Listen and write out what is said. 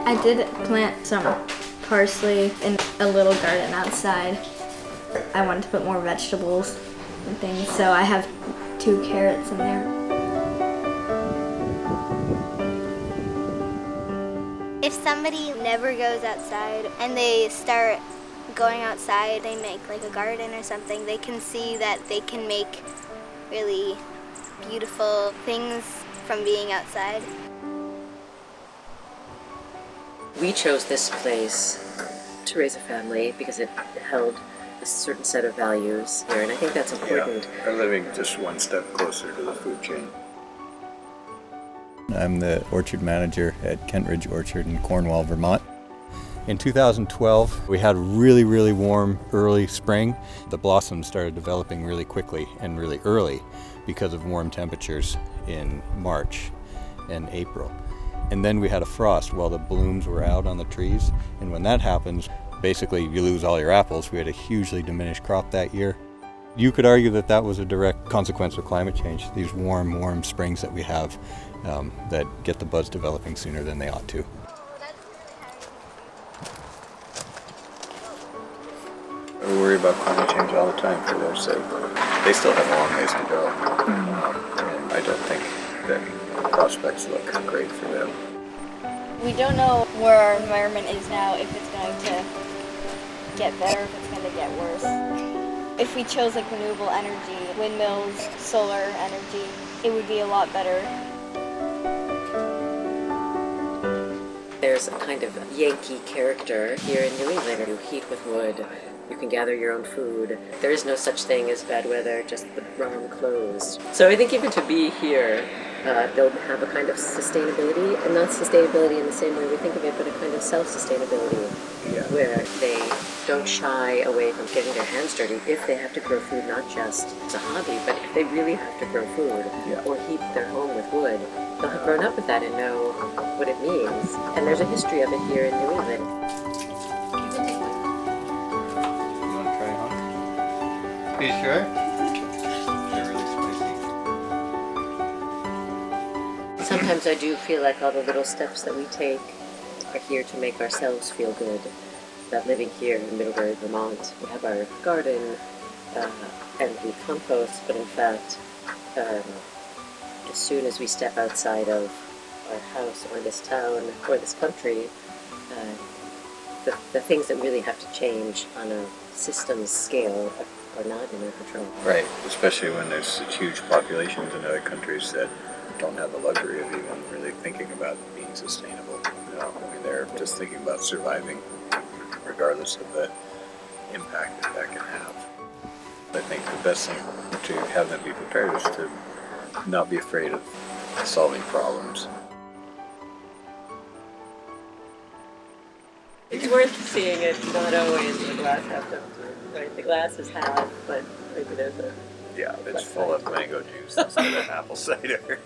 I did plant some parsley in a little garden outside. I wanted to put more vegetables and things, so I have 2 carrots in there. If somebody never goes outside and they start going outside, they make like a garden or something, they can see that they can make really beautiful things from being outside. We chose this place to raise a family because it held a certain set of values here, and I think that's important. Yeah, we're living just one step closer to the food chain. I'm the orchard manager at Kent Ridge Orchard in Cornwall, Vermont. In 2012, we had a really, really warm early spring. The blossoms started developing really quickly and really early because of warm temperatures in March and April. And then we had a frost while the blooms were out on the trees. And when that happens, basically you lose all your apples. We had a hugely diminished crop that year. You could argue that that was a direct consequence of climate change, these warm springs that we have that get the buds developing sooner than they ought to. I worry about climate change all the time for their sake. They still have a long ways to go, and I don't think that prospects look great for them. We don't know where our environment is now, if it's going to get better, if it's going to get worse. If we chose like renewable energy, windmills, solar energy, it would be a lot better. There's a kind of Yankee character here in New England. You heat with wood, you can gather your own food. There is no such thing as bad weather, just the wrong clothes. So I think even to be here, they'll have a kind of sustainability, and not sustainability in the same way we think of it, but a kind of self-sustainability, where they don't shy away from getting their hands dirty if they have to grow food, not just as a hobby, but if they really have to grow food or heat their home with wood. They'll have grown up with that and know what it means. And there's a history of it here in New England. You want to try, huh? Are you sure? They're really spicy. Sometimes I do feel like all the little steps that we take are here to make ourselves feel good. That living here in Middlebury, Vermont, we have our garden and we compost, but in fact, as soon as we step outside of our house or this town or this country, the things that really have to change on a systems scale are not in our control. Right, especially when there's such huge populations in other countries that don't have the luxury of even really thinking about being sustainable. I mean, they're just thinking about surviving, regardless of the impact that can have. I think the best thing to have them be prepared is to not be afraid of solving problems. It's worth seeing it, not always the glass half empty. Right, the glass is half, but maybe there's a... Yeah, it's full of mango juice instead of apple cider.